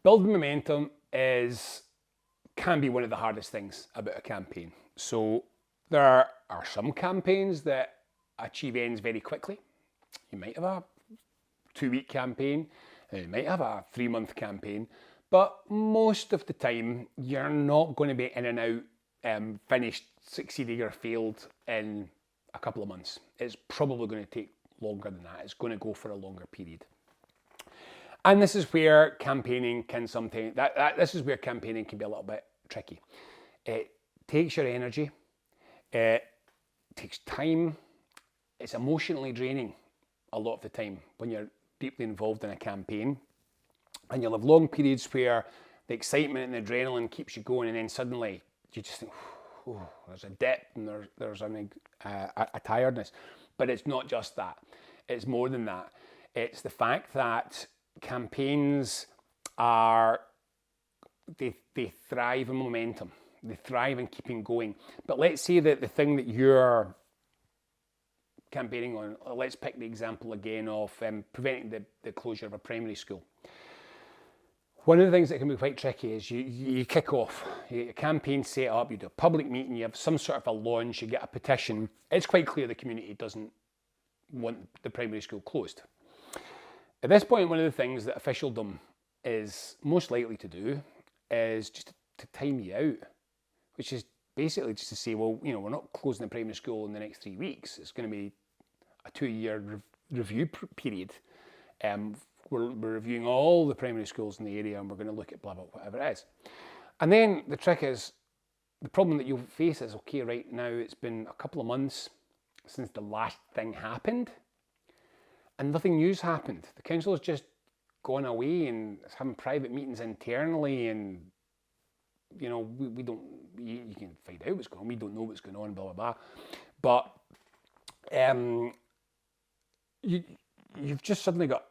Building momentum can be one of the hardest things about a campaign. So there are some campaigns that achieve ends very quickly. You might have a 2-week campaign, and you might have a 3-month campaign, but most of the time you're not going to be in and out, finished, succeeded or failed in a couple of months. It's probably going to take longer than that. It's going to go for a longer period. And this is where campaigning can sometimes, this is where campaigning can be a little bit tricky. It takes your energy, it takes time, it's emotionally draining a lot of the time when you're deeply involved in a campaign. And you'll have long periods where the excitement and the adrenaline keeps you going, and then suddenly you just think, oh, there's a dip and there's a tiredness. But it's not just that. It's more than that. It's the fact that campaigns they thrive in momentum. They thrive in keeping going. But let's say that the thing that you're campaigning on, let's pick the example again of preventing the closure of a primary school. One of the things that can be quite tricky is you kick off, you get a campaign set up, you do a public meeting, you have some sort of a launch, you get a petition. It's quite clear the community doesn't want the primary school closed. At this point, one of the things that officialdom is most likely to do is just to time you out, which is basically just to say, well, we're not closing the primary school in the next 3 weeks. It's going to be a 2-year review period. We're reviewing all the primary schools in the area, and we're going to look at blah, blah, whatever it is. And then the trick is, the problem that you'll face is, okay, right now it's been a couple of months since the last thing happened, and nothing new's happened. The council's just gone away and is having private meetings internally, and we don't, you can find out what's going on, we don't know what's going on, blah, blah, blah. But you've just suddenly got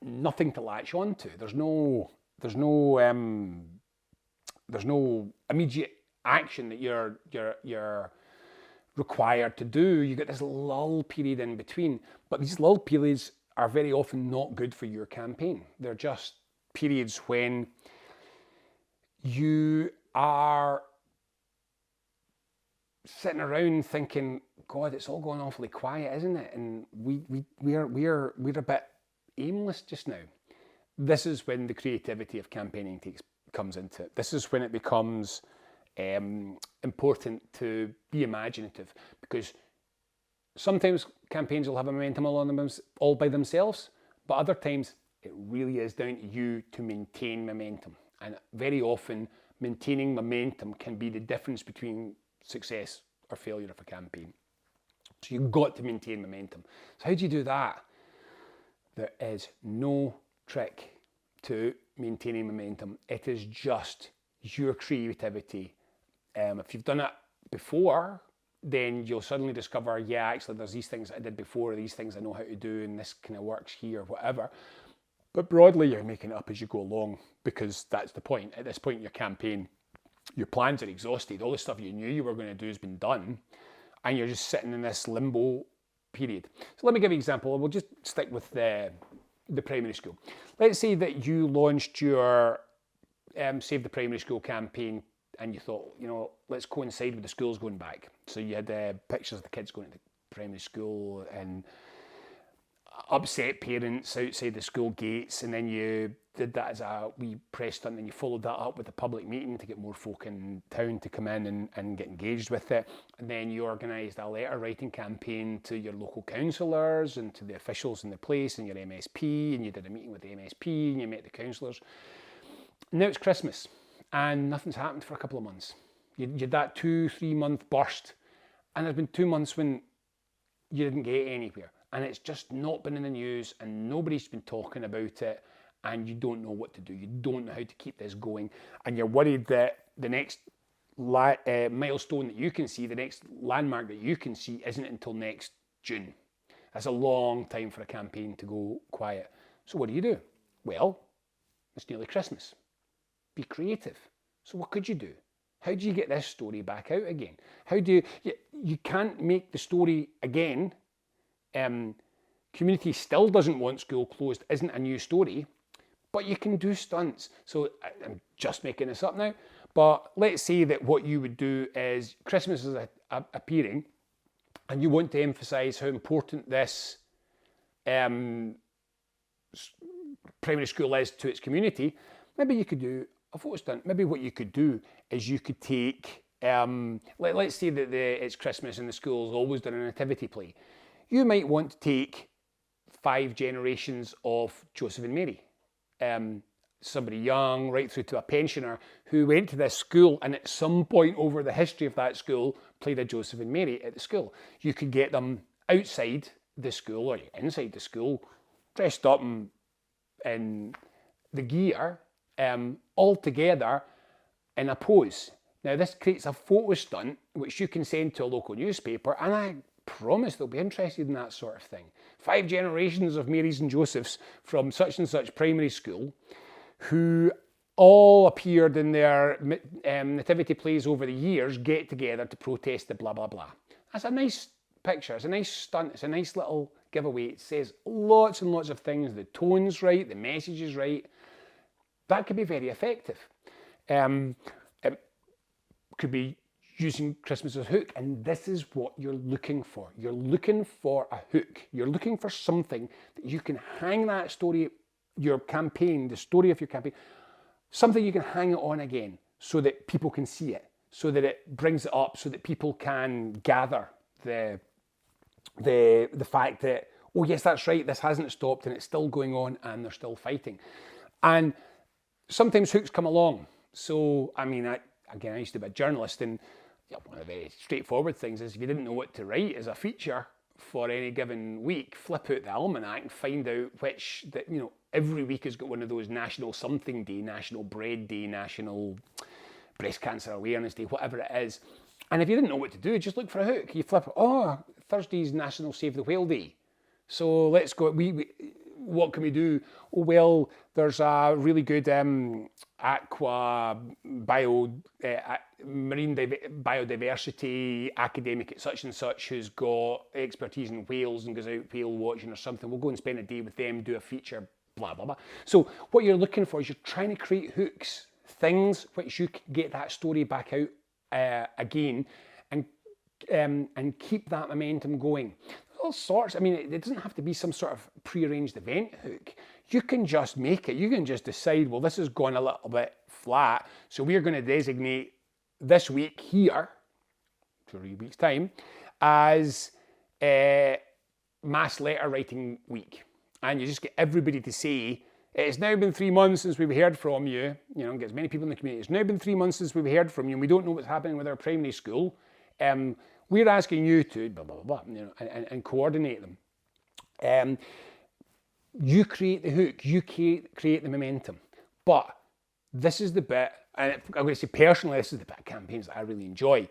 nothing to latch on to. There's no immediate action that you're required to do. You get this lull period in between, but these lull periods are very often not good for your campaign. They're just periods when you are sitting around thinking, God, it's all going awfully quiet, isn't it? And we're a bit aimless just now. This is when the creativity of campaigning comes into it. This is when it becomes important to be imaginative, because sometimes campaigns will have a momentum all by themselves, but other times it really is down to you to maintain momentum. And very often maintaining momentum can be the difference between success or failure of a campaign. So you've got to maintain momentum. So how do you do that? There is no trick to maintaining momentum. It is just your creativity. If you've done it before, then you'll suddenly discover, yeah, actually there's these things I did before, these things I know how to do, and this kind of works here, whatever. But broadly, you're making it up as you go along, because that's the point. At this point in your campaign, your plans are exhausted. All the stuff you knew you were going to do has been done, and you're just sitting in this limbo period. So let me give you an example. We'll just stick with the primary school. Let's say that you launched your Save the Primary School campaign, and you thought, let's coincide with the schools going back. So you had pictures of the kids going to primary school and upset parents outside the school gates, and then you did that as a wee press stunt, and you followed that up with a public meeting to get more folk in town to come in and get engaged with it. And then you organised a letter writing campaign to your local councillors and to the officials in the place and your MSP, and you did a meeting with the MSP and you met the councillors. Now it's Christmas and nothing's happened for a couple of months. You had that 2-3 month burst, and there's been 2 months when you didn't get anywhere, and it's just not been in the news and nobody's been talking about it, and you don't know what to do. You don't know how to keep this going, and you're worried that the next milestone that you can see, the next landmark that you can see, isn't until next June. That's a long time for a campaign to go quiet. So what do? Well, it's nearly Christmas. Be creative. So what could you do? How do you get this story back out again? How do you can't make the story again. Community still doesn't want school closed isn't a new story, But you can do stunts. So I'm just making this up now. But let's say that what you would do is Christmas is appearing, and you want to emphasise how important this primary school is to its community. Maybe you could do a photo stunt. Maybe what you could do is you could take, let's say that it's Christmas and the school's always done a nativity play. You might want to take 5 generations of Joseph and Mary. Somebody young, right through to a pensioner who went to this school and at some point over the history of that school played a Joseph and Mary at the school. You could get them outside the school or inside the school, dressed up in the gear, all together in a pose. Now this creates a photo stunt which you can send to a local newspaper, and I promise they'll be interested in that sort of thing. 5 generations of Marys and Josephs from such and such primary school who all appeared in their nativity plays over the years get together to protest the blah, blah, blah. That's a nice picture. It's a nice stunt. It's a nice little giveaway. It says lots and lots of things. The tone's right. The message is right. That could be very effective. It could be using Christmas as a hook, and this is what you're looking for. You're looking for a hook. You're looking for something that you can hang that story, your campaign, the story of your campaign, something you can hang it on again so that people can see it, so that it brings it up, so that people can gather the fact that, oh yes, that's right, this hasn't stopped and it's still going on and they're still fighting. And sometimes hooks come along. So, I mean, I used to be a journalist, and one of the very straightforward things is if you didn't know what to write as a feature for any given week, flip out the almanac and find out which, every week has got one of those National Something Day, National Bread Day, National Breast Cancer Awareness Day, whatever it is. And if you didn't know what to do, just look for a hook. You flip it, Thursday's National Save the Whale Day. So let's go, what can we do? Oh, well, there's a really good marine biodiversity academic at such and such who's got expertise in whales and goes out whale watching or something. We'll go and spend a day with them, do a feature, blah, blah, blah. So what you're looking for is you're trying to create hooks, things which you can get that story back out again and keep that momentum going. All sorts. I mean, it doesn't have to be some sort of prearranged event hook. You can just make it. You can just decide, well, this has gone a little bit flat, so we're going to designate this week here, 3 weeks' time, as mass letter writing week. And you just get everybody to say, it's now been 3 months since we've heard from you, get as many people in the community. It's now been 3 months since we've heard from you, and we don't know what's happening with our primary school. We're asking you to blah, blah, blah, and coordinate them. You create the hook, you create the momentum. But this is the bit, and I'm going to say personally, this is the bit of campaigns that I really enjoy,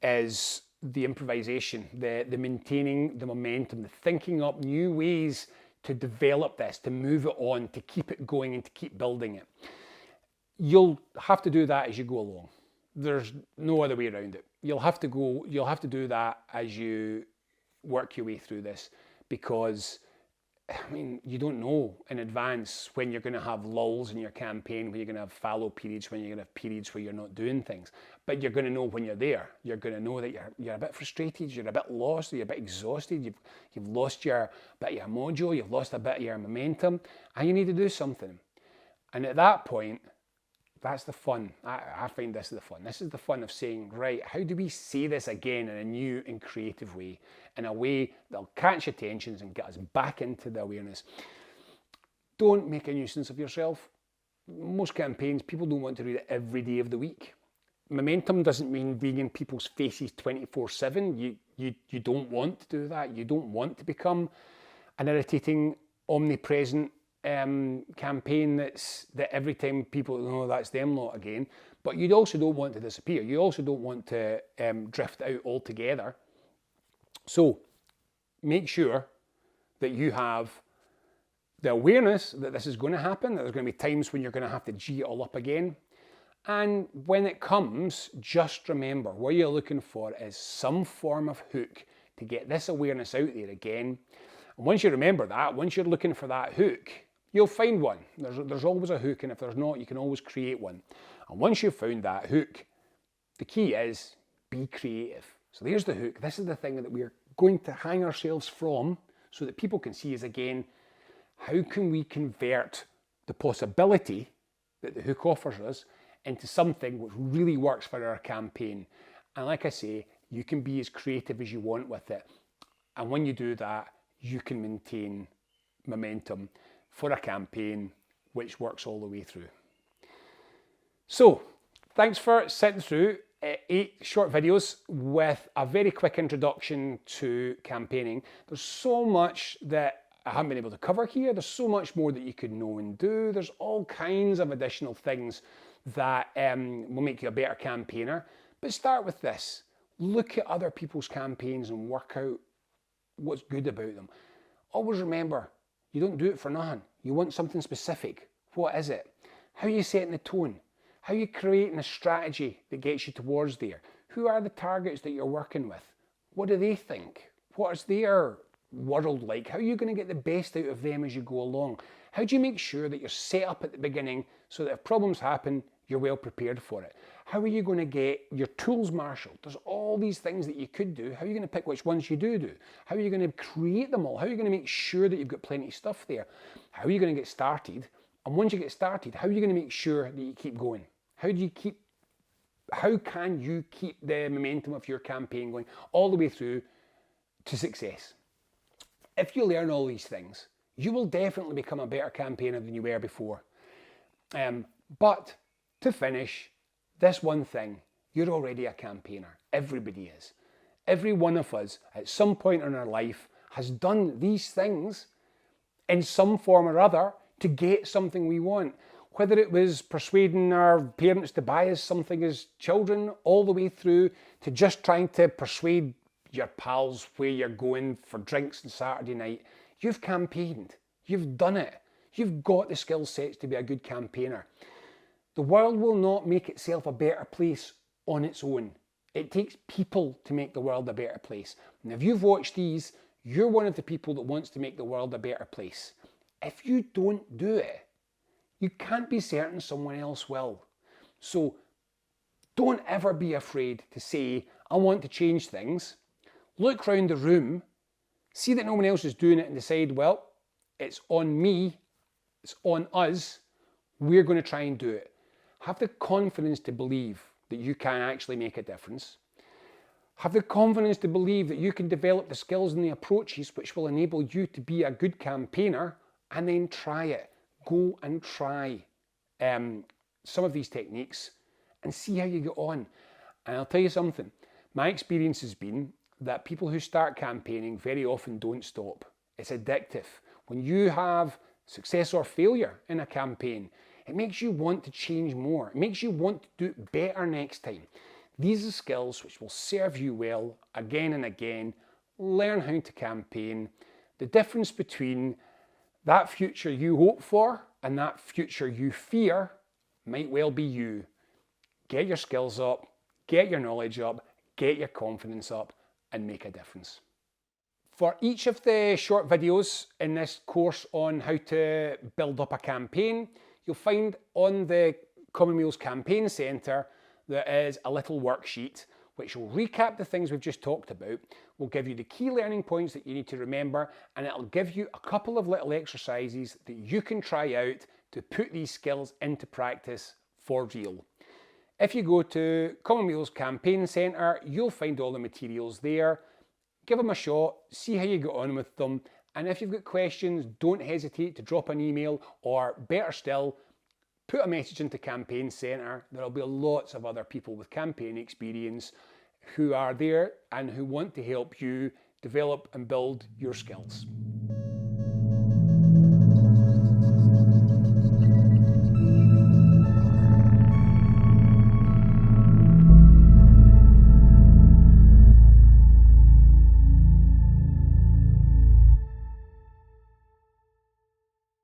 is the improvisation, the maintaining the momentum, the thinking up new ways to develop this, to move it on, to keep it going and to keep building it. You'll have to do that as you go along. There's no other way around it. You'll have to do that as you work your way through this, because you don't know in advance when you're going to have lulls in your campaign, when you're going to have fallow periods, when you're going to have periods where you're not doing things. But you're going to know when you're there. You're going to know that you're a bit frustrated, you're a bit lost, you're a bit exhausted, you've lost your bit of your mojo, you've lost a bit of your momentum, and you need to do something. And at that point, that's the fun. I find this is the fun. This is the fun of saying, right, how do we say this again in a new and creative way, in a way that'll catch attentions and get us back into the awareness. Don't make a nuisance of yourself. Most campaigns, people don't want to read it every day of the week. Momentum doesn't mean being in people's faces 24/7. You don't want to do that. You don't want to become an irritating, omnipresent campaign that every time people know that's them lot again. But you also don't want to disappear. You also don't want to drift out altogether. So make sure that you have the awareness that this is going to happen, that there's going to be times when you're going to have to G it all up again. And when it comes, just remember, what you're looking for is some form of hook to get this awareness out there again. And once you remember that, once you're looking for that hook, You'll find one. There's always a hook, and if there's not, you can always create one. And once you've found that hook, the key is be creative. So there's the hook. This is the thing that we're going to hang ourselves from so that people can see us again. How can we convert the possibility that the hook offers us into something which really works for our campaign? And like I say, you can be as creative as you want with it. And when you do that, you can maintain momentum for a campaign which works all the way through. So, thanks for sitting through 8 short videos with a very quick introduction to campaigning. There's so much that I haven't been able to cover here. There's so much more that you could know and do. There's all kinds of additional things that will make you a better campaigner. But start with this. Look at other people's campaigns and work out what's good about them. Always remember, you don't do it for nothing. You want something specific. What is it? How are you setting the tone? How are you creating a strategy that gets you towards there? Who are the targets that you're working with? What do they think? What is their world like? How are you going to get the best out of them as you go along? How do you make sure that you're set up at the beginning so that if problems happen, you're well prepared for it? How are you going to get your tools marshaled? There's all these things that you could do. How are you going to pick which ones you do? How are you going to create them all? How are you going to make sure that you've got plenty of stuff there? How are you going to get started? And once you get started, how are you going to make sure that you keep going? How can you keep the momentum of your campaign going all the way through to success? If you learn all these things, you will definitely become a better campaigner than you were before. But to finish, this one thing, you're already a campaigner. Everybody is. Every one of us at some point in our life has done these things in some form or other to get something we want. Whether it was persuading our parents to buy us something as children, all the way through to just trying to persuade your pals where you're going for drinks on Saturday night. You've campaigned. You've done it. You've got the skill sets to be a good campaigner. The world will not make itself a better place on its own. It takes people to make the world a better place. And if you've watched these, you're one of the people that wants to make the world a better place. If you don't do it, you can't be certain someone else will. So don't ever be afraid to say, I want to change things. Look around the room, see that no one else is doing it and decide, well, it's on me, it's on us, we're going to try and do it. Have the confidence to believe that you can actually make a difference. Have the confidence to believe that you can develop the skills and the approaches which will enable you to be a good campaigner, and then try it. Go and try some of these techniques and see how you get on. And I'll tell you something, my experience has been that people who start campaigning very often don't stop. It's addictive. When you have success or failure in a campaign, it makes you want to change more. It makes you want to do it better next time. These are skills which will serve you well again and again. Learn how to campaign. The difference between that future you hope for and that future you fear might well be you. Get your skills up, get your knowledge up, get your confidence up, and make a difference. For each of the short videos in this course on how to build up a campaign, you'll find on the Commonwealth's Campaign Centre there is a little worksheet which will recap the things we've just talked about, will give you the key learning points that you need to remember, and it'll give you a couple of little exercises that you can try out to put these skills into practice for real. If you go to Commonwealth's Campaign Centre, you'll find all the materials there. Give them a shot, see how you get on with them, and if you've got questions, don't hesitate to drop an email, or better still, put a message into Campaign Centre. There'll be lots of other people with campaign experience who are there and who want to help you develop and build your skills.